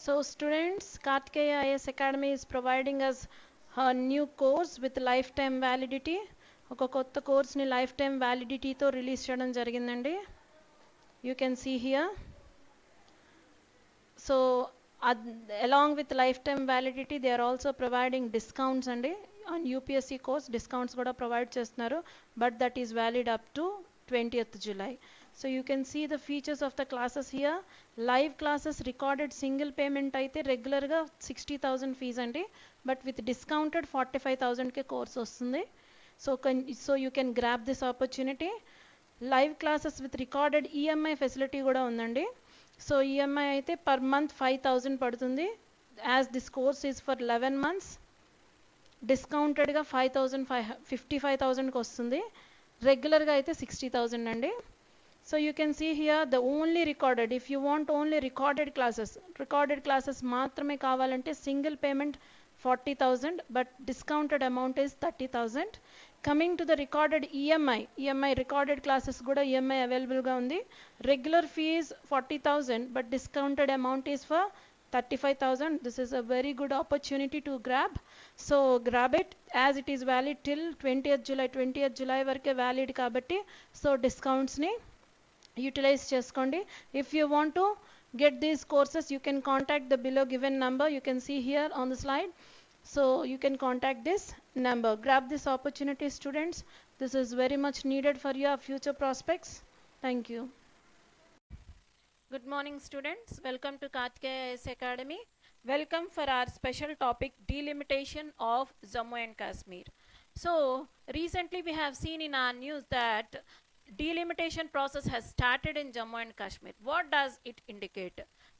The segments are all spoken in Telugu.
So students, Kartikeya IS Academy is providing us a new course with lifetime validity. ఒక కొత్త కోర్స్ని లైఫ్ టైమ్ వ్యాలిడిటీతో రిలీజ్ చేయడం జరిగిందండి. You can see here. So along with lifetime validity, they are also providing discounts అండి. On UPSC course discounts కూడా provide చేస్తున్నారు, but that is valid up to 20th July. So you can see the features of the classes here. Live classes recorded single payment అయితే రెగ్యులర్గా 60,000 fees అండి, but with discounted 45,000కే కోర్స్ వస్తుంది. So you can grab this opportunity. Live classes with recorded EMI facility కూడా ఉందండి. సో ఈఎంఐ అయితే పర్ మంత్ 5,000 పడుతుంది. As this course is for 11 months, డిస్కౌంటెడ్గా 55,000కి వస్తుంది. రెగ్యులర్గా అయితే 60,000 అండి. So you can see here the only recorded, if you want only recorded classes మాత్రమే కావాలంటే single payment 40,000, but discounted amount is 30,000. Coming to the recorded EMI recorded classes కూడా ఈఎంఐ అవైలబుల్గా ఉంది. Regular fee 40,000, but discounted amount is for 35,000. This is a very good opportunity to grab. So grab it as it is valid till 20th July వరకే వ్యాలిడ్ కాబట్టి సో డిస్కౌంట్స్ని యూటిలైజ్ చేసుకోండి. If you want to get these courses, you can contact the below given number. You can see here on the slide. So you can contact this number. Grab this opportunity, students. This is very much needed for your future prospects. Thank you. Good morning, students. Welcome to Kartikeya IS Academy. Welcome for our special topic, delimitation of Jammu and Kashmir. So recently we have seen in our news that delimitation process has started in Jammu and Kashmir. What does it indicate?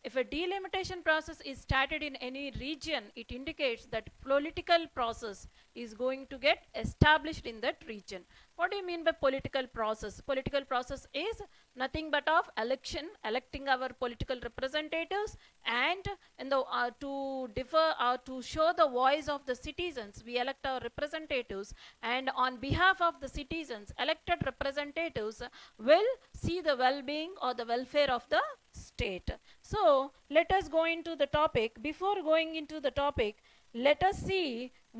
If a delimitation process is started in any region, it indicates that political process is going to get established in that region. What do you mean by political process? Political process is nothing but of electing our political representatives, and to show the voice of the citizens, we elect our representatives, and on behalf of the citizens, elected representatives will see the well-being or the welfare of the state. So let us go into the topic. Before going into the topic, let us see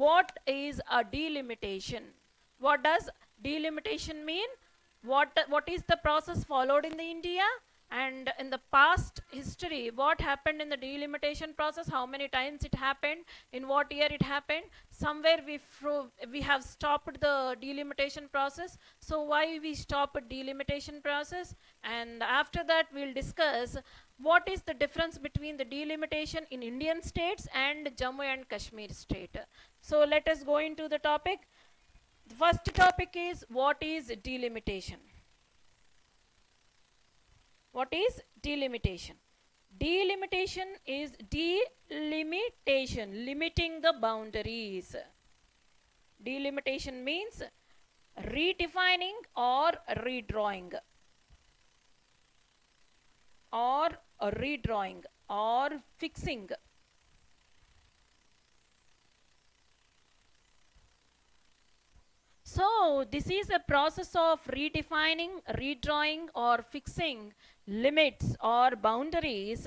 what is a delimitation. What does delimitation mean? What is the process followed in the India, and in the past history what happened in the delimitation process, how many times it happened, in what year it happened. Somewhere we have stopped the delimitation process, so why we stopped delimitation process, and after that we'll discuss what is the difference between the delimitation in Indian states and Jammu and Kashmir state. So let us go into the topic. The first topic is, what is delimitation? What is delimitation? Delimitation is limiting the boundaries. Delimitation means redefining or redrawing or fixing. So this is a process of redefining, redrawing or fixing limits or boundaries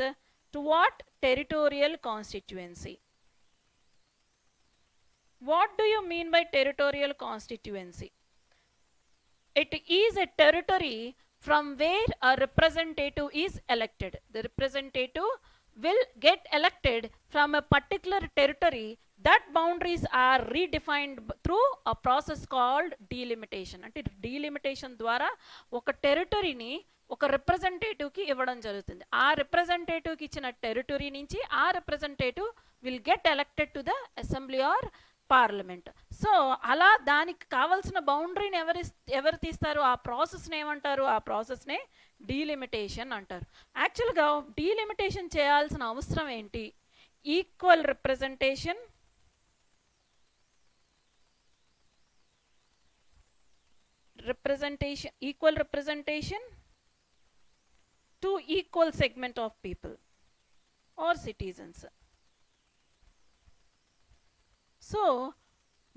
to what? Territorial constituency. What do you mean by territorial constituency? It is a territory from where a representative is elected. The representative will get elected from a particular territory. That boundaries are redefined through a process called delimitation. అంటే delimitation ద్వారా ఒక టెరిటరీని ఒక రిప్రజెంటేటివ్కి ఇవ్వడం జరుగుతుంది. ఆ రిప్రజెంటేటివ్కి ఇచ్చిన టెరిటరీ నుంచి ఆ representative will get elected to the assembly or parliament. So అలా దానికి కావాల్సిన బౌండరీని ఎవరు తీస్తారు, ఆ ప్రాసెస్ని ఏమంటారు? ఆ ప్రాసెస్నే డీలిమిటేషన్ అంటారు. యాక్చువల్గా డీలిమిటేషన్ చేయాల్సిన అవసరం ఏంటి? Equal representation, equal representation to equal segment of people or citizens. So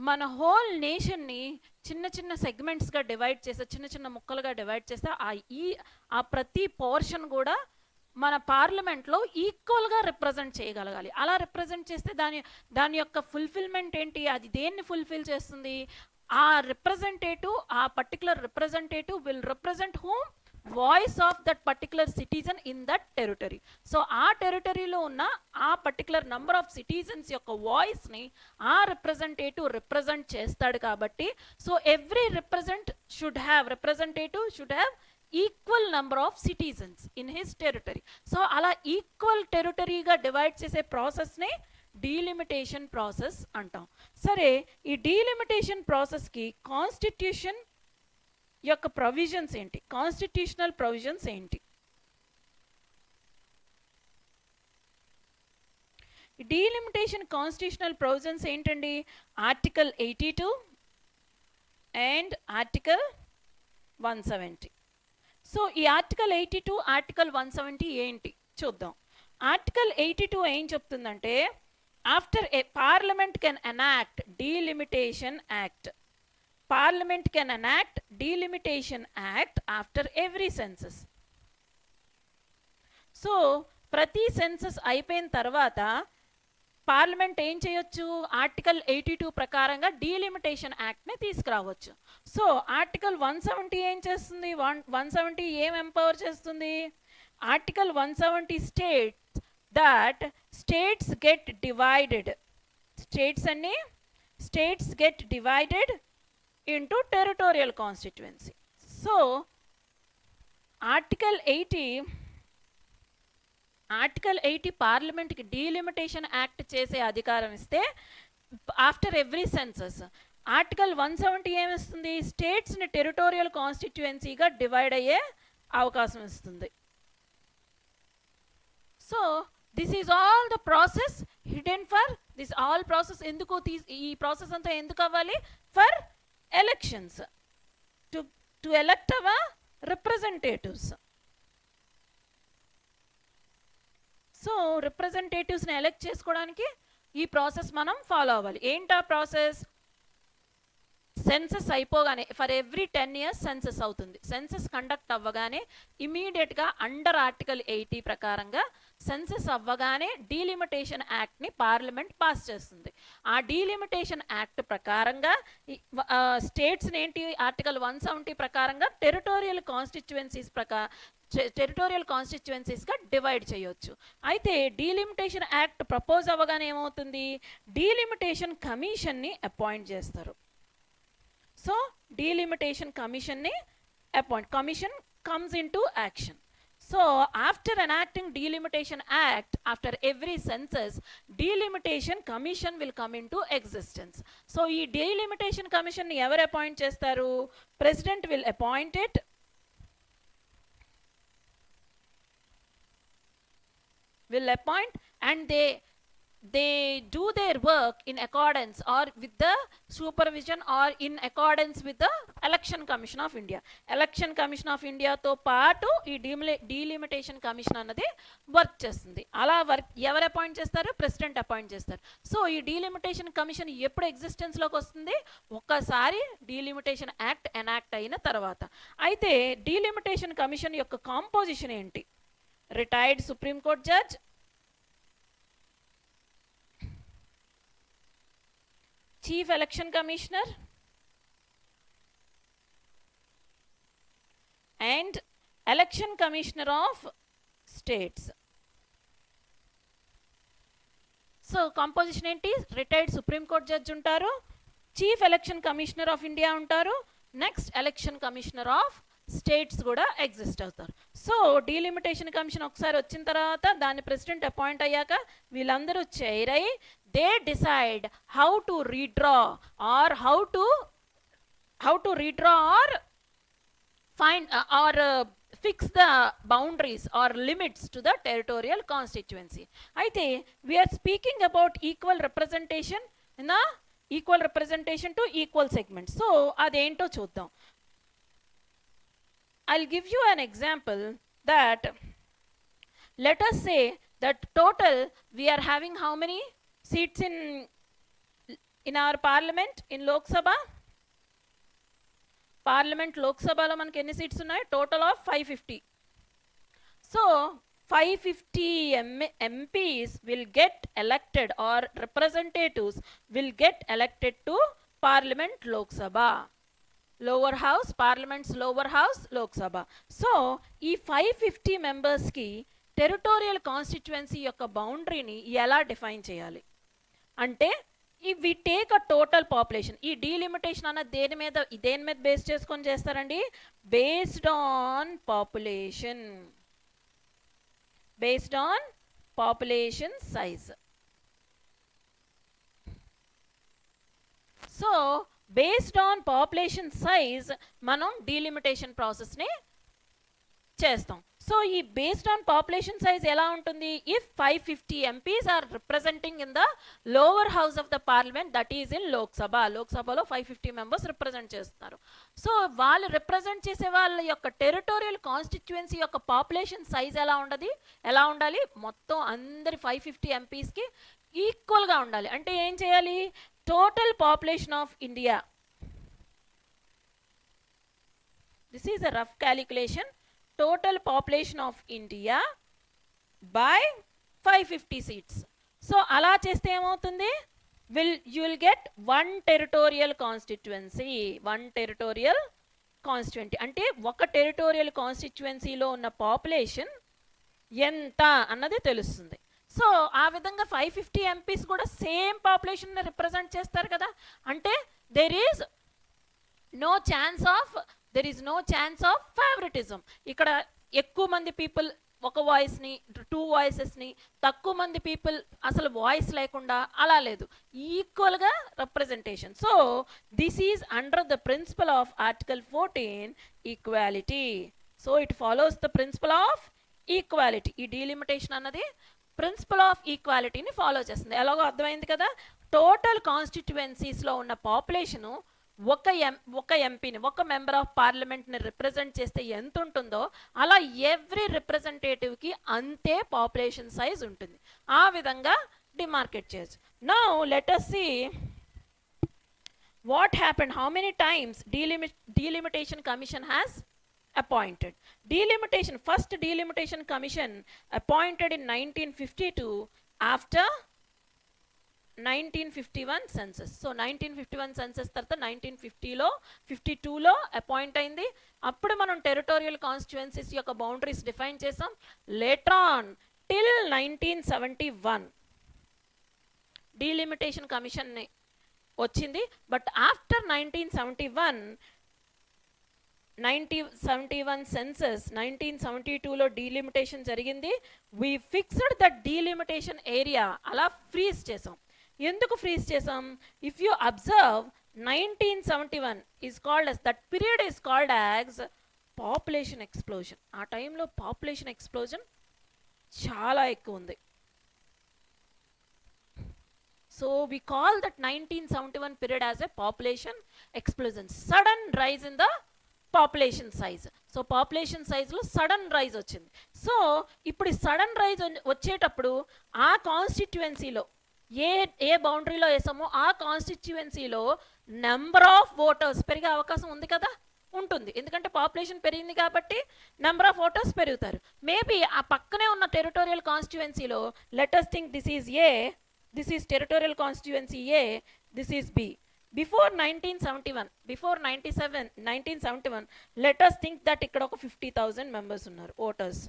మన హోల్ నేషన్ని చిన్న చిన్న సెగ్మెంట్స్గా డివైడ్ చేస్తే, చిన్న చిన్న ముక్కలుగా డివైడ్ చేస్తే ఆ ప్రతి పోర్షన్ కూడా మన పార్లమెంట్లో ఈక్వల్గా రిప్రజెంట్ చేయగలగాలి. అలా రిప్రజెంట్ చేస్తే దాని యొక్క ఫుల్ఫిల్మెంట్ ఏంటి, అది దేన్ని ఫుల్ఫిల్ చేస్తుంది, ఆ particular representative will represent whom, voice of that particular citizen in that territory. So ఆ టెరిటరీలో ఉన్న ఆ పర్టికులర్ నంబర్ ఆఫ్ సిటిజన్స్ యొక్క వాయిస్ని ఆ రిప్రజెంటేటివ్ రిప్రజెంట్ చేస్తాడు. కాబట్టి so every representative should have equal number of citizens in his territory. So అలా ఈక్వల్ టెరిటరీగా డివైడ్ చేసే ప్రాసెస్ని డీలిమిటేషన్ ప్రాసెస్ అంటాం. సరే, ఈ డీలిమిటేషన్ ప్రాసెస్కి కాన్స్టిట్యూషన్ యొక్క ప్రొవిజన్స్ ఏంటి, కాన్స్టిట్యూషనల్ ప్రొవిజన్స్ ఏంటి? డీలిమిటేషన్ కాన్స్టిట్యూషనల్ ప్రొవిజన్స్ ఏంటండి? Article 82 and article 170. సో ఈ ఆర్టికల్ 82, ఆర్టికల్ 170 ఏంటి చూద్దాం. ఆర్టికల్ 82 ఏం చెప్తుందంటే, after A parliament can enact delimitation act. Parliament can enact delimitation act after every census. So ప్రతి సెన్సస్ అయిపోయిన తర్వాత పార్లమెంట్ ఏం చేయొచ్చు, ఆర్టికల్ 82 ప్రకారంగా డీలిమిటేషన్ యాక్ట్ని తీసుకురావచ్చు. సో ఆర్టికల్ 170 ఏం చేస్తుంది, 170 ఏం ఎంపవర్ చేస్తుంది? Article 170 states that states get divided, states get divided into territorial constituency. So article 80 parliament ki delimitation act chese adhikaram iste after every census. article 170 em istundi, states ni territorial constituency ga divide ayye avakasam istundi. So this is all the process hidden for this all process. enduko ee process anta enduku avvali? For elections, to elect our representatives. So రిప్రజెంటేటివ్స్ని ఎలెక్ట్ చేసుకోవడానికి ఈ ప్రాసెస్ మనం ఫాలో అవ్వాలి. ఏంటా ప్రాసెస్? సెన్సస్ అయిపోగానే ఫర్ ఎవ్రీ 10 years సెన్సస్ అవుతుంది. సెన్సస్ కండక్ట్ అవ్వగానే ఇమీడియట్గా అండర్ ఆర్టికల్ 80 ప్రకారంగా సెన్సస్ అవ్వగానే డీలిమిటేషన్ యాక్ట్ని పార్లమెంట్ పాస్ చేస్తుంది. ఆ డీలిమిటేషన్ యాక్ట్ ప్రకారంగా స్టేట్స్ని ఏంటి, ఆర్టికల్ 170 ప్రకారంగా టెరిటోరియల్ కాన్స్టిట్యువెన్సీస్గా డివైడ్ చేయొచ్చు. అయితే డీలిమిటేషన్ యాక్ట్ ప్రపోజ్ అవ్వగానే ఏమవుతుంది, డీలిమిటేషన్ కమిషన్ని అపాయింట్ చేస్తారు. So delimitation commission ni appoint, commission comes into action. So after enacting delimitation act, after every census, delimitation commission will come into existence. So ee delimitation commission ni ever appoint chestaru? President will appoint it. And they do their work in accordance or with the supervision or in accordance with the Election Commission of India. Election Commission of India తో పాటు ఈ డీలిమిటేషన్ కమిషన్ అన్నది వర్క్ చేస్తుంది. అలా ఎవరు అపాయింట్ చేస్తారు? ప్రెసిడెంట్ అపాయింట్ చేస్తారు. సో ఈ డీలిమిటేషన్ కమిషన్ ఎప్పుడు ఎగ్జిస్టెన్స్లోకి వస్తుంది? ఒక్కసారి డీలిమిటేషన్ యాక్ట్ ఎనాక్ట్ అయిన తర్వాత. అయితే డీలిమిటేషన్ కమిషన్ యొక్క కాంపోజిషన్ ఏంటి? Retired supreme court judge, Chief Election Commissioner and Election Commissioner of States. So composition enti, retired Supreme Court Judge untaru, Chief Election Commissioner of India untaru, next Election Commissioner of states కూడా ఎగ్జిస్ట్ అవుతారు. సో డీలిమిటేషన్ కమిషన్ ఒకసారి వచ్చిన తర్వాత దాని ప్రెసిడెంట్ అపాయింట్ అయ్యాక వీళ్ళందరూ చైర్ అయ్యి they decide how to redraw or find or fix the boundaries or limits to the territorial constituency. అయితే we are speaking about equal representation to equal segment. So అదేంటో చూద్దాం. I'll give you an example that let us say that total we are having how many seats in our parliament in Lok Sabha? Parliament Lok Sabha lo manaki enni seats unnayi? Total of 550. So 550 MPs will get elected, or representatives will get elected to Parliament Lok Sabha. Lower house, parliaments lower house, Lok Sabha. So ఈ 550 మెంబర్స్కి టెరిటోరియల్ కాన్స్టిట్యుయెన్సీ యొక్క బౌండరీని ఎలా డిఫైన్ చేయాలి అంటే, we take a total population. ఈ డీలిమిటేషన్ అన్న దేని మీద బేస్ చేసుకొని చేస్తారండి? Based on population, based on population size. So based on population size మనం డీలిమిటేషన్ ప్రాసెస్ని చేస్తాం. సో ఈ బేస్డ్ ఆన్ పాపులేషన్ సైజ్ ఎలా ఉంటుంది? If 550 MPs are representing in the lower house of the parliament, that is in Lok Sabha. లోక్సభలో 550 మెంబర్స్ రిప్రజెంట్ చేస్తున్నారు. సో వాళ్ళు రిప్రజెంట్ చేసే వాళ్ళ యొక్క టెరిటోరియల్ కాన్స్టిట్యుయెన్సీ యొక్క పాపులేషన్ సైజ్ ఎలా ఉండాలి? మొత్తం అందరి 550 ఎంపీస్కి ఈక్వల్గా ఉండాలి. అంటే ఏం చేయాలి? Total population of India. This is a rough calculation. Total population of India by 550 seats. So అలా చేస్తే ఏమవుతుంది? You will get one territorial constituency. One territorial constituency. అంటే ఒక టెరిటోరియల్ కాన్స్టిట్యుయెన్సీలో ఉన్న పాపులేషన్ ఎంత అన్నది తెలుస్తుంది. సో ఆ విధంగా 550 ఎంపీస్ కూడా సేమ్ పాపులేషన్ రిప్రజెంట్ చేస్తారు కదా. అంటే there is no chance of favouritism. ఇక్కడ ఎక్కువ మంది పీపుల్ ఒక వాయిస్ని, 2 వాయిసెస్ని, తక్కువ మంది పీపుల్ అసలు వాయిస్ లేకుండా అలా లేదు, ఈక్వల్గా representation. So this is under the principle of article 14 equality. So it follows the principle of equality. ఈ డీలిమిటేషన్ అన్నది ప్రిన్సిపల్ ఆఫ్ ఈక్వాలిటీని ఫాలో చేస్తుంది. ఎలాగో అర్థమైంది కదా. టోటల్ కాన్స్టిట్యుయెన్సీస్లో ఉన్న పాపులేషను ఒక ఎంపీని, ఒక మెంబర్ ఆఫ్ పార్లమెంట్ని రిప్రజెంట్ చేస్తే ఎంత ఉంటుందో అలా ఎవ్రీ రిప్రజెంటేటివ్కి అంతే పాపులేషన్ సైజ్ ఉంటుంది. ఆ విధంగా డిమార్కెట్ చేయొచ్చు. Now let us see what happened, how many times delimitation commission has appointed. First delimitation commission appointed in 1952 after 1951 census. So 1951 census తర్వాత 1950లో 52లో అపాయింట్ అయింది. అప్పుడు మనం టెరిటోరియల్ కాన్స్టిట్యుయెన్సీస్ యొక్క బౌండరీస్ డిఫైన్ చేసాం. Later on till 1971 delimitation commission వచ్చింది. బట్ ఆఫ్టర్ 1971 సెన్సస్ 1972లో డీలిమిటేషన్ జరిగింది. We fixed that delimitation area. అలా ఫ్రీజ్ చేసాం. ఎందుకు ఫ్రీజ్ చేసాం? If you observe 1971 is called as, that period is called as population explosion. ఆ టైంలో పాపులేషన్ ఎక్స్ప్లోజన్ చాలా ఎక్కువ ఉంది. So we call that 1971 period as a population explosion, sudden rise in the population size. So population size లో సడన్ రైజ్ వచ్చింది. సో ఇప్పుడు సడన్ రైజ్ వచ్చేటప్పుడు ఆ కాన్స్టిట్యుయెన్సీలో ఏ బౌండరీలో వేసామో ఆ కాన్స్టిట్యుయెన్సీలో నెంబర్ ఆఫ్ ఓటర్స్ పెరిగే అవకాశం ఉంది కదా, ఉంటుంది. ఎందుకంటే పాపులేషన్ పెరిగింది కాబట్టి నెంబర్ ఆఫ్ ఓటర్స్ పెరుగుతారు. మేబీ ఆ పక్కనే ఉన్న టెరిటోరియల్ కాన్స్టిట్యుయెన్సీలో let us think this is A, this is territorial constituency A, this is B. Before 1971, let us think that ఇక్కడ ఒక 50,000 members ఉన్నారు voters.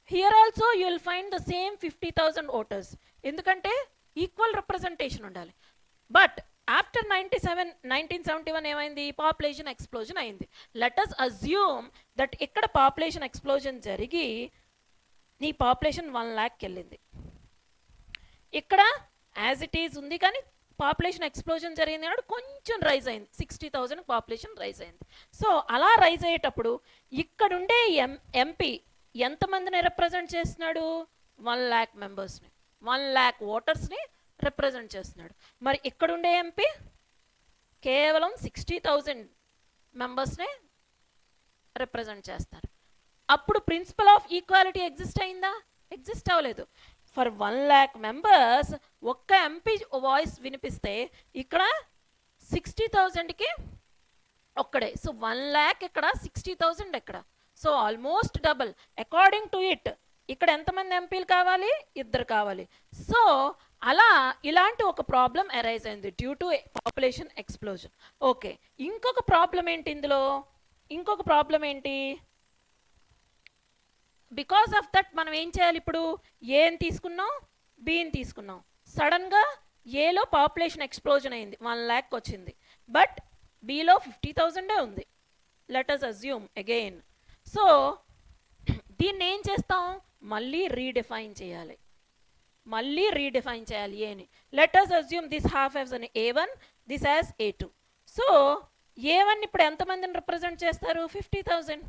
Here also you will find the same 50,000 voters. ఎందుకంటే ఈక్వల్ రిప్రజెంటేషన్ ఉండాలి. బట్ ఆఫ్టర్ 1971 ఏమైంది? పాపులేషన్ ఎక్స్ప్లోజన్ అయింది. లెట్ us assume దట్ ఇక్కడ పాపులేషన్ ఎక్స్ప్లోజన్ జరిగి నీ పాపులేషన్ 1 lakh వెళ్ళింది. ఇక్కడ యాజ్ ఇట్ ఈజ్ ఉంది, కానీ పాపులేషన్ ఎక్స్ప్లోజన్ జరిగింది అన్నాడు, కొంచెం రైజ్ అయింది, 60,000 పాపులేషన్ రైజ్ అయింది. సో అలా రైజ్ అయ్యేటప్పుడు ఇక్కడుండే ఎంపీ ఎంతమందిని రిప్రజెంట్ చేస్తున్నాడు? 1 lakh మెంబర్స్ని, 1 lakh ఓటర్స్ని రిప్రజెంట్ చేస్తున్నాడు. మరి ఇక్కడుండే ఎంపీ కేవలం 60,000 మెంబర్స్నే రిప్రజెంట్ చేస్తారు. అప్పుడు ప్రిన్సిపల్ ఆఫ్ ఈక్వాలిటీ ఎగ్జిస్ట్ అయిందా? ఎగ్జిస్ట్ అవ్వలేదు. ఫర్ 1 lakh మెంబర్స్ ఒక్క ఎంపీ వాయిస్ వినిపిస్తే ఇక్కడ 60,000కి ఒక్కడే. సో 1 lakh ఇక్కడ, 60,000 ఎక్కడ? So almost double. According to it ఇక్కడ ఎంతమంది ఎంపీలు కావాలి? 2 కావాలి. సో అలా ఇలాంటి ఒక ప్రాబ్లం అరైజ్ అయింది due to population explosion. Okay, ఇంకొక ప్రాబ్లం ఏంటి ఇందులో? ఇంకొక ప్రాబ్లం ఏంటి? బికాస్ ఆఫ్ దట్ మనం ఏం చేయాలి ఇప్పుడు? ఏని తీసుకున్నాం, బిని తీసుకున్నాం. సడన్గా ఏలో పాపులేషన్ ఎక్స్ప్లోజన్ అయింది, 1 lakh వచ్చింది. బట్ బిలో 50,000 ఉంది. Let us assume again. So దీన్ని ఏం చేస్తాం? మళ్ళీ రీడిఫైన్ చేయాలి. ఏని. Let us assume this half as an A1, this as A2. So A1 ఇప్పుడు ఎంతమందిని రిప్రజెంట్ చేస్తారు? 50,000.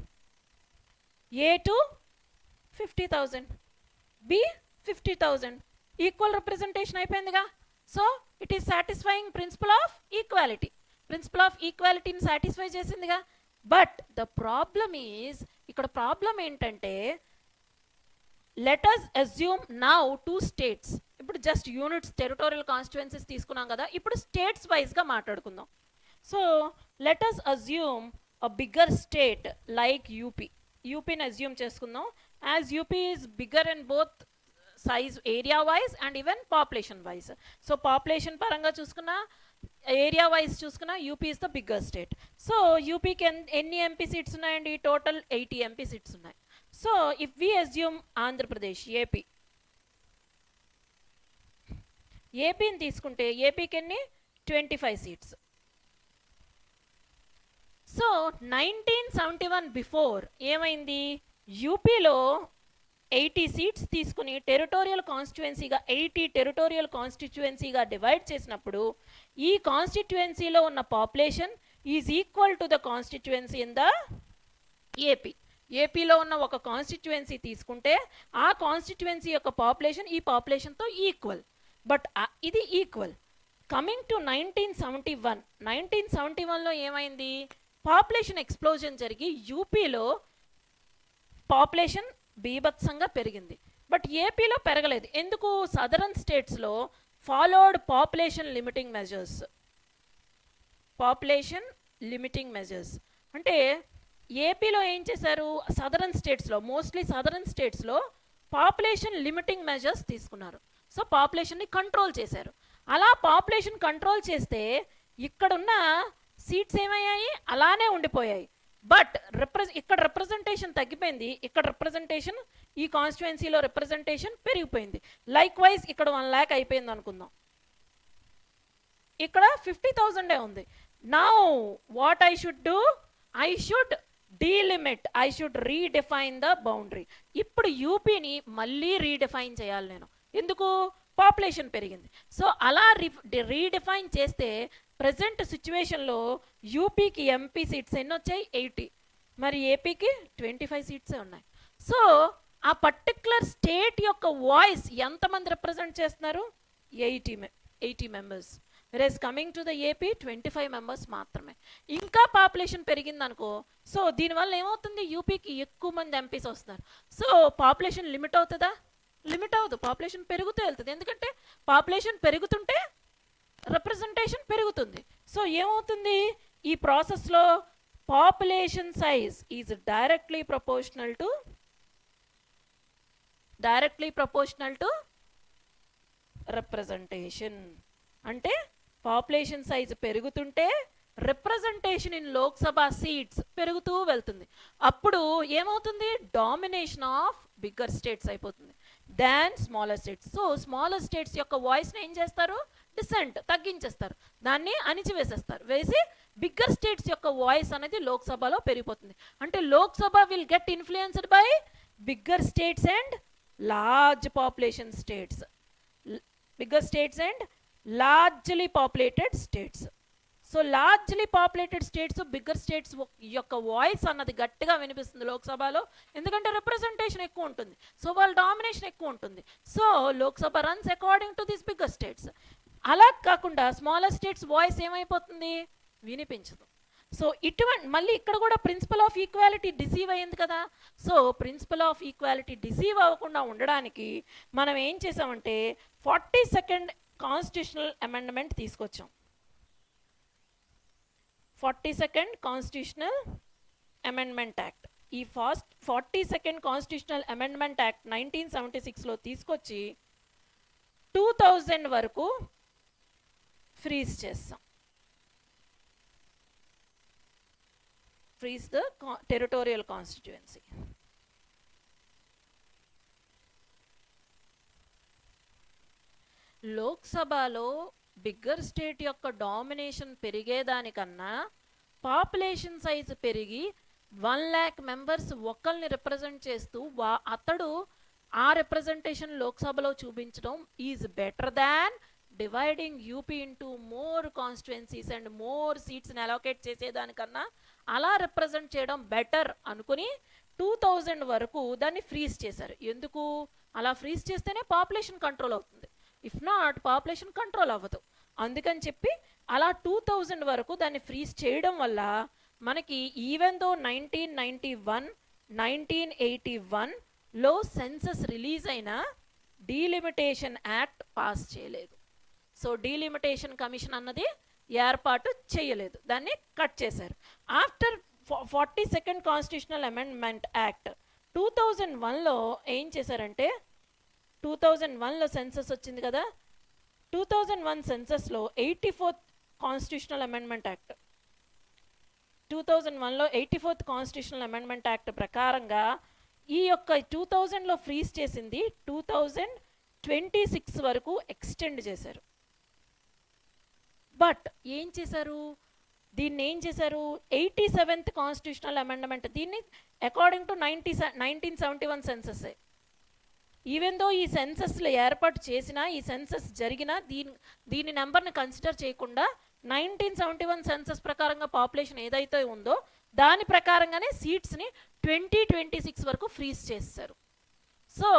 A2 50,000, B 50,000. ఈక్వల్ రిప్రజెంటేషన్ అయిపోయిందిగా. So it is satisfying principle of equality. Principle of ఈక్వాలిటీని సాటిస్ఫై చేసిందిగా. బట్ ద ప్రాబ్లమ్ ఈజ్, ఇక్కడ ప్రాబ్లం ఏంటంటే let us assume now 2 states. ఇప్పుడు జస్ట్ యూనిట్స్, టెరిటోరియల్ కాన్స్టిట్యుయెన్సీస్ తీసుకున్నాం కదా, ఇప్పుడు స్టేట్స్ వైజ్గా మాట్లాడుకుందాం. So let us assume a bigger state like UP. యూపీని అజ్యూమ్ చేసుకుందాం. As UP is bigger in both size, area wise and even population wise. So population పరంగా చూసుకున్నా, ఏరియా వైజ్ చూసుకున్నా UP is the bigger state. So యూపీకి ఎన్ని ఎంపీ సీట్స్ ఉన్నాయండి? టోటల్ 80 ఎంపీ సీట్స్ ఉన్నాయి. So if we assume Andhra Pradesh, ఏపీని తీసుకుంటే ఏపీకి ఎన్ని? 25 సీట్స్. సో 1971 బిఫోర్ ఏమైంది? యూపీలో 80 సీట్స్ తీసుకుని టెరిటోరియల్ కాన్స్టిట్యుయెన్సీగా 80 టెరిటోరియల్ కాన్స్టిట్యుయెన్సీగా డివైడ్ చేసినప్పుడు ఈ కాన్స్టిట్యుయెన్సీలో ఉన్న population is equal to the constituency in the AP. ఏపీలో ఉన్న ఒక కాన్స్టిట్యుయెన్సీ తీసుకుంటే ఆ కాన్స్టిట్యుయెన్సీ యొక్క పాపులేషన్ ఈ పాపులేషన్తో ఈక్వల్. బట్ ఇది ఈక్వల్. కమింగ్ టు 1971లో ఏమైంది? పాపులేషన్ ఎక్స్ప్లోజన్ జరిగి యూపీలో పాపులేషన్ బీభత్సంగా పెరిగింది. బట్ ఏపీలో పెరగలేదు. ఎందుకు? సదరన్ స్టేట్స్లో ఫాలోడ్ పాపులేషన్ లిమిటింగ్ మెజర్స్. అంటే ఏపీలో ఏం చేశారు? మోస్ట్లీ సదరన్ స్టేట్స్లో పాపులేషన్ లిమిటింగ్ మెజర్స్ తీసుకున్నారు. సో పాపులేషన్ని కంట్రోల్ చేశారు. అలా పాపులేషన్ కంట్రోల్ చేస్తే ఇక్కడున్న సీట్స్ ఏమయ్యాయి? అలానే ఉండిపోయాయి. బట్ ఇక్కడ రిప్రజెంటేషన్ తగ్గిపోయింది, ఇక్కడ రిప్రజెంటేషన్, ఈ కాన్స్టిట్యుయెన్సీలో రిప్రజెంటేషన్ పెరిగిపోయింది. లైక్ వైజ్ ఇక్కడ 1 lakh అయిపోయింది అనుకుందాం, ఇక్కడ 50,000 ఉంది. Now what I should do? I should delimit, I should redefine the boundary. ఇప్పుడు యూపీని మళ్ళీ రీడిఫైన్ చేయాలి నేను. ఎందుకు? పాపులేషన్ పెరిగింది. సో అలా రీడిఫైన్ చేస్తే ప్రజెంట్ సిచ్యువేషన్లో యూపీకి ఎంపీ సీట్స్ ఎన్ని వచ్చాయి? 80. మరి ఏపీకి 25 సీట్సే ఉన్నాయి. సో ఆ పర్టిక్యులర్ స్టేట్ యొక్క వాయిస్ ఎంతమంది రిప్రజెంట్ చేస్తున్నారు? 80 members. Versus coming to the AP 25 members మాత్రమే. ఇంకా పాపులేషన్ పెరిగింది అనుకో, సో దీనివల్ల ఏమవుతుంది? యూపీకి ఎక్కువ మంది ఎంపీస్ వస్తున్నారు. సో పాపులేషన్ లిమిట్ అవుతుందా? లిమిట్ అవ్వదు. పాపులేషన్ పెరుగుతూ వెళ్తుంది. ఎందుకంటే పాపులేషన్ పెరుగుతుంటే రిప్రజెంటేషన్ పెరుగుతుంది. సో ఏమవుతుంది? ఈ ప్రాసెస్లో population size is directly proportional to representation. అంటే population size పెరుగుతుంటే representation in Lok Sabha seats పెరుగుతూ వెళ్తుంది. అప్పుడు ఏమవుతుంది? డామినేషన్ ఆఫ్ బిగ్గర్ స్టేట్స్ అయిపోతుంది దాన్ smaller states. So smaller states యొక్క వాయిస్ని ఏం చేస్తారు? తగ్గించేస్తారు, దాన్ని అణిచివేసేస్తారు. వేసి బిగ్గర్ స్టేట్స్ యొక్క వాయిస్ అనేది లోక్సభలో పెరిగిపోతుంది. అంటే Lok Sabha will get influenced by bigger states and large population states, bigger states and largely populated states. So largely populated states, bigger states యొక్క వాయిస్ అన్నది గట్టిగా వినిపిస్తుంది లోక్సభలో. ఎందుకంటే రిప్రజెంటేషన్ ఎక్కువ ఉంటుంది, సో వాళ్ళ డామినేషన్ ఎక్కువ ఉంటుంది. So Lok Sabha runs according to this bigger states. అలా కాకుండా స్మాలర్ స్టేట్స్ వాయిస్ ఏమైపోతుంది? వినిపించదు. సో ఇటువంటి మళ్ళీ ఇక్కడ కూడా ప్రిన్సిపల్ ఆఫ్ ఈక్వాలిటీ డిసీవ్ అయ్యింది కదా. So principle of equality deceive అవ్వకుండా ఉండడానికి మనం ఏం చేసామంటే 42nd కాన్స్టిట్యూషనల్ అమెండ్మెంట్ తీసుకొచ్చాం. 42nd constitutional amendment act. ఈ 42nd కాన్స్టిట్యూషనల్ అమెండ్మెంట్ యాక్ట్ 1976లో తీసుకొచ్చి 2000 వరకు ఫ్రీజ్ చేస్తాం. Freeze the territorial constituency. లోక్సభలో బిగ్గర్ స్టేట్ యొక్క డామినేషన్ పెరిగేదానికన్నా పాపులేషన్ సైజ్ పెరిగి 1 lakh మెంబర్స్ ఒకరిని రిప్రజెంట్ చేస్తూ అతడు ఆ రిప్రజెంటేషన్ లోక్సభలో చూపించడం is better than dividing UP into more constituencies and more సీట్స్ని అలోకేట్ చేసేదానికన్నా అలా రిప్రజెంట్ చేయడం బెటర్ అనుకుని 2000 వరకు దాన్ని ఫ్రీజ్ చేశారు. ఎందుకు అలా ఫ్రీజ్ చేస్తేనే పాపులేషన్ కంట్రోల్ అవుతుంది, ఇఫ్ నాట్ పాపులేషన్ కంట్రోల్ అవ్వదు. అందుకని చెప్పి అలా 2000 వరకు దాన్ని ఫ్రీజ్ చేయడం వల్ల మనకి ఈవెన్ దో 1991 1981లో సెన్సస్ రిలీజ్ అయిన డీలిమిటేషన్ యాక్ట్ పాస్ చేయలేదు. సో డీలిమిటేషన్ కమిషన్ అన్నది ఏర్పాటు చేయలేదు, దాన్ని కట్ చేశారు. After 42nd constitutional amendment act 2001లో ఏం చేశారంటే 2001లో సెన్సస్ వచ్చింది కదా, 2001 సెన్సస్లో 84th కాన్స్టిట్యూషనల్ అమెండ్మెంట్ యాక్ట్ 2001లో 84th కాన్స్టిట్యూషనల్ అమెండ్మెంట్ యాక్ట్ ప్రకారంగా ఈ యొక్క 2000లో ఫ్రీజ్ చేసింది 2026 వరకు ఎక్స్టెండ్ చేశారు. బట్ ఏం చేశారు, దీన్ని ఏం చేశారు 87th కాన్స్టిట్యూషనల్ అమెండ్మెంట్, దీన్ని according to 1971 census. Even though ఈ సెన్సస్లో ఏర్పాటు చేసినా ఈ సెన్సస్ జరిగినా దీని నెంబర్ని కన్సిడర్ చేయకుండా 1971 సెన్సస్ ప్రకారంగా పాపులేషన్ ఏదైతే ఉందో దాని ప్రకారంగానే సీట్స్ని 2026 వరకు ఫ్రీజ్ చేస్తారు. సో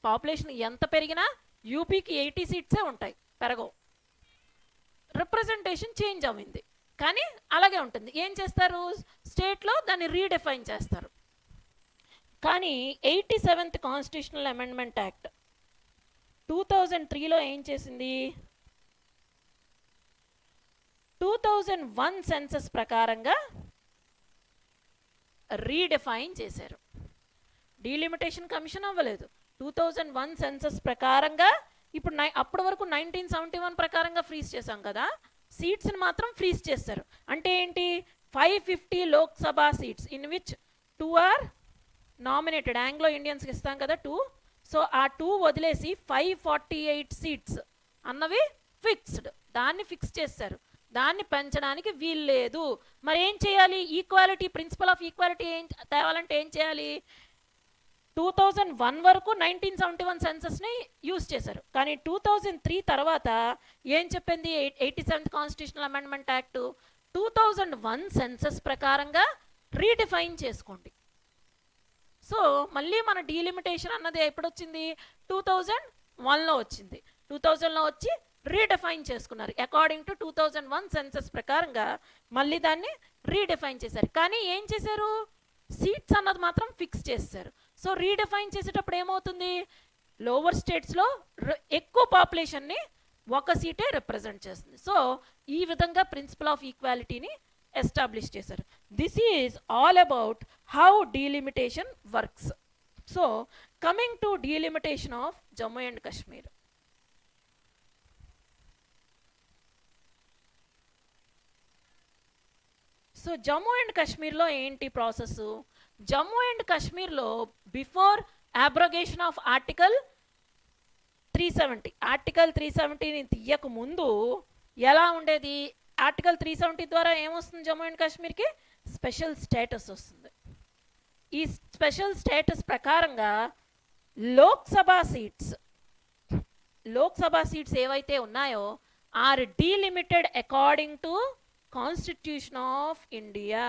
పాపులేషన్ ఎంత పెరిగినా యూపీకి 80 సీట్సే ఉంటాయి, పెరగవు. రిప్రజెంటేషన్ చేంజ్ అయింది కానీ అలాగే ఉంటుంది. ఏం చేస్తారు, స్టేట్లో దాన్ని రీడిఫైన్ చేస్తారు. కానీ 87th కాన్స్టిట్యూషనల్ అమెండ్మెంట్ యాక్ట్ 2003లో ఏం చేసింది, 2001 సెన్సస్ ప్రకారంగా రీడిఫైన్ చేశారు. డీలిమిటేషన్ కమిషన్ అవ్వలేదు, 2001 సెన్సస్ ప్రకారంగా ఇప్పుడు అప్పటి వరకు 1971 ప్రకారంగా ఫ్రీజ్ చేశాం కదా, సీట్స్ని మాత్రం ఫ్రీజ్ చేస్తారు. అంటే ఏంటి, 550 Lok Sabha seats in which 2 are nominated, Anglo ఇండియన్స్కి ఇస్తాం కదా 2, సో ఆ 2 వదిలేసి 548 సీట్స్ అన్నవి ఫిక్స్డ్, దాన్ని ఫిక్స్ చేస్తారు. దాన్ని పెంచడానికి వీలు లేదు. మరి ఏం చేయాలి, ఈక్వాలిటీ, ప్రిన్సిపల్ ఆఫ్ ఈక్వాలిటీ తేవాలంటే ఏం చేయాలి, 2001 వరకు 1971 సెన్సస్ని యూజ్ చేశారు. కానీ 2003 తర్వాత ఏం చెప్పింది 87th constitutional amendment act, 2001 census ప్రకారంగా రీడిఫైన్ చేసుకోండి. సో మళ్ళీ మన డీలిమిటేషన్ అన్నది ఎప్పుడు వచ్చింది, 2001లో వచ్చింది. 2000లో వచ్చి రీడిఫైన్ చేసుకున్నారు. అకార్డింగ్ టు 2001 సెన్సస్ ప్రకారంగా మళ్ళీ దాన్ని రీడిఫైన్ చేశారు. కానీ ఏం చేశారు, సీట్స్ అన్నది మాత్రం ఫిక్స్ చేశారు. సో రీడిఫైన్ చేసేటప్పుడు ఏమవుతుంది, లోవర్ స్టేట్స్లో ఎక్కువ పాపులేషన్ని ఒక సీటే రిప్రజెంట్ చేస్తుంది. సో ఈ విధంగా ప్రిన్సిపల్ ఆఫ్ ఈక్వాలిటీని ఎస్టాబ్లిష్ చేశారు. This is all about how delimitation works. So coming to delimitation of Jammu and Kashmir. So Jammu and కాశ్మీర్లో ఏంటి ప్రాసెస్, జమ్మూ అండ్ కాశ్మీర్లో బిఫోర్ అబ్రోగేషన్ ఆఫ్ ఆర్టికల్ 370ని తీయక ముందు ఎలా ఉండేది, ఆర్టికల్ 370 ద్వారా ఏమొస్తుంది, జమ్మూ అండ్ కాశ్మీర్కి స్పెషల్ స్టేటస్ వస్తుంది. ఈ స్పెషల్ స్టేటస్ ప్రకారంగా లోక్సభ సీట్స్ ఏవైతే ఉన్నాయో are delimited according to constitution of India,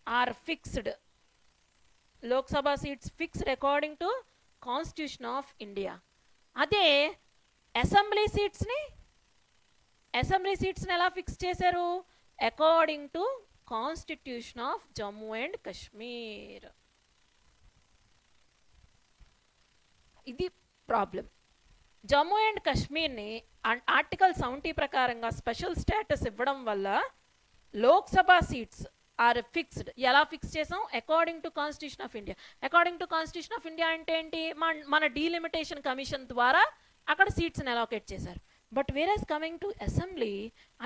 are fixed. Lok Sabha seats fixed according to constitution of India. అదే అసెంబ్లీ సీట్స్ని ఎలా ఫిక్స్ చేశారు, according to constitution of Jammu and Kashmir. ఇది ప్రాబ్లం. జమ్మూ అండ్ కాశ్మీర్ని ఆర్టికల్ 70 ప్రకారంగా స్పెషల్ స్టేటస్ ఇవ్వడం వల్ల లోక్సభ సీట్స్ ఆర్ ఫిక్స్డ్. ఎలా ఫిక్స్ చేసాం? According to constitution of India. According to constitution of India అంటే ఏంటి? మన డీలిమిటేషన్ కమిషన్ ద్వారా అక్కడ సీట్స్ని అలాకేట్ చేశారు. బట్ వేరస్ కమింగ్ టు అసెంబ్లీ,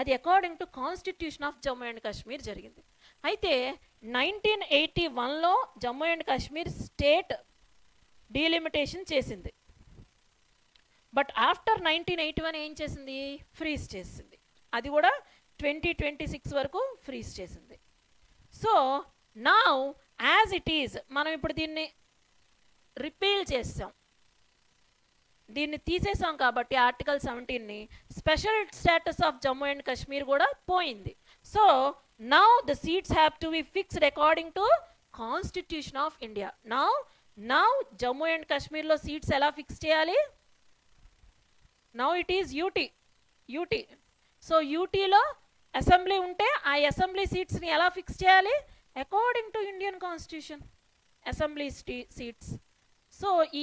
అది according to constitution of Jammu and Kashmir జరిగింది. అయితే 1981లో Jammu and Kashmir state delimitation చేసింది. బట్ ఆఫ్టర్ 1981 ఏం చేసింది? ఫ్రీజ్ చేసింది. అది కూడా 2026 వరకు ఫ్రీజ్ చేసింది. So now as it is, మనం ఇప్పుడు దీన్ని రిపీల్ చేసాం, దీన్ని తీసేసాం కాబట్టి ఆర్టికల్ 17ని, special status of Jammu and Kashmir కూడా పోయింది. So now the seats have to be fixed according to constitution of India. Now Jammu and కాశ్మీర్లో సీట్స్ ఎలా ఫిక్స్ చేయాలి? Now it is UT. So యూటీలో అసెంబ్లీ ఉంటే ఆ అసెంబ్లీ సీట్స్ని ఎలా ఫిక్స్ చేయాలి? According to Indian constitution assembly seats. So ఈ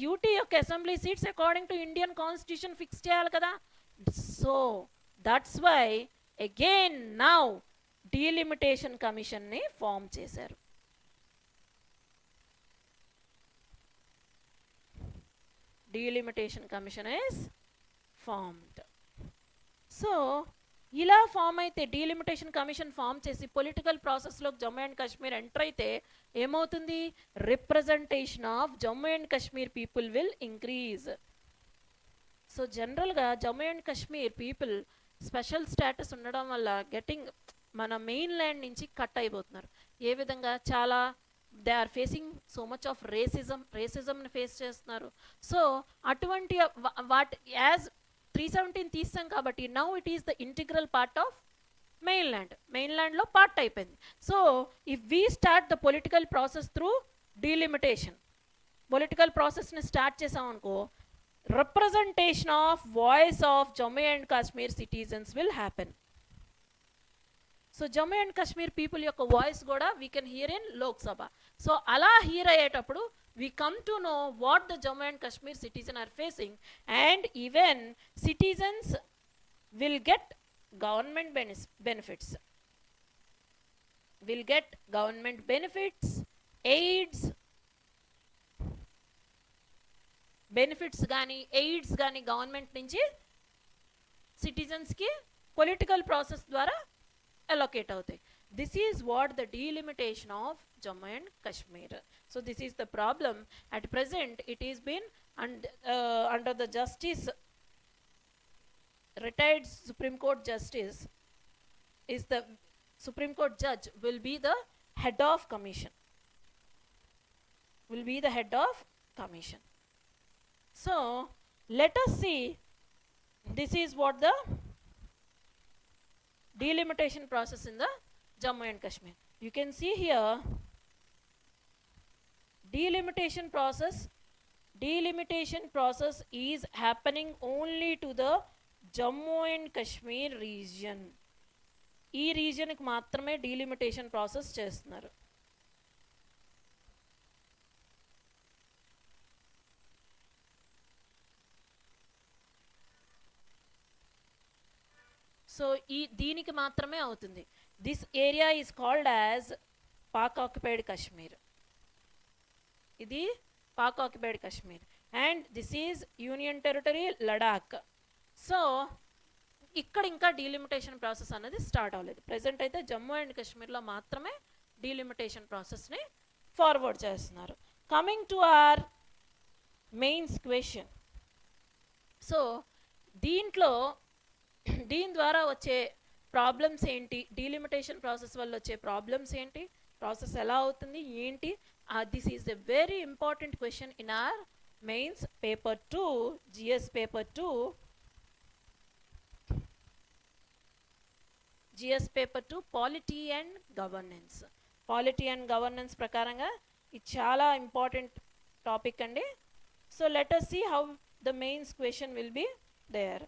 యూటీ యొక్క assembly seats according to Indian constitution fix చేయాలి కదా. So that's why again now delimitation కమిషన్ని ఫామ్ చేశారు. Delimitation commission is formed. So ఇలా ఫామ్ అయితే, డీలిమిటేషన్ కమిషన్ ఫామ్ చేసి పొలిటికల్ ప్రాసెస్లోకి జమ్మూ అండ్ కాశ్మీర్ ఎంటర్ అయితే ఏమవుతుంది? Representation of Jammu and Kashmir people will increase. So జనరల్గా Jammu and Kashmir people special status ఉండడం వల్ల మన మెయిన్ ల్యాండ్ నుంచి కట్ అయిపోతున్నారు. ఏ విధంగా? చాలా they are facing so much of రేసిజంని face చేస్తున్నారు. సో అటువంటి యాజ్ 317 తీస్తాం కాబట్టి now it is the integral part of మెయిన్ల్యాండ్లో part అయిపోయింది. So if we start the political process through delimitation, political ప్రాసెస్ని start చేసామనుకో, representation of voice of Jammu and Kashmir citizens will happen. So Jammu and Kashmir people యొక్క వాయిస్ కూడా we can hear in Lok Sabha. So అలా హియర్ అయ్యేటప్పుడు we come to know what the Jammu and Kashmir citizens are facing, and even citizens will get government benefits, aids, గానీ ఎయిడ్స్ గానీ గవర్నమెంట్ నుంచి సిటిజన్స్కి పొలిటికల్ ప్రాసెస్ ద్వారా allocate అవుతాయి. This is what the delimitation of Jammu and Kashmir. So this is the problem. At present, it is been under the justice, retired Supreme Court justice is the Supreme Court judge will be the head of commission. So let us see. This is what the delimitation process in the Jammu and Kashmir. You can see here delimitation process is happening only to the Jammu and Kashmir region. ఈ రీజియన్కి మాత్రమే డీలిమిటేషన్ ప్రాసెస్ చేస్తున్నారు. సో దీనికి మాత్రమే అవుతుంది. This area is called as Pak occupied Kashmir. ఇది Pak occupied Kashmir and this is union territory Ladakh. So ఇక్కడ ఇంకా డీలిమిటేషన్ ప్రాసెస్ అనేది స్టార్ట్ అవ్వలేదు. ప్రెజెంట్ అయితే జమ్మూ అండ్ కాశ్మీర్లో మాత్రమే డీలిమిటేషన్ ప్రాసెస్ని ఫార్వర్డ్ చేస్తున్నారు. Coming to our mains question. So దీని ద్వారా వచ్చే ప్రాబ్లమ్స్ ఏంటి, డీలిమిటేషన్ ప్రాసెస్ వల్ల వచ్చే ప్రాబ్లమ్స్ ఏంటి, ప్రాసెస్ ఎలా అవుతుంది ఏంటి, this is a very important question in our mains paper 2, GS paper 2. Polity and governance ప్రకారంగా ఇది చాలా ఇంపార్టెంట్ టాపిక్ అండి. So let us see how the mains question will be there.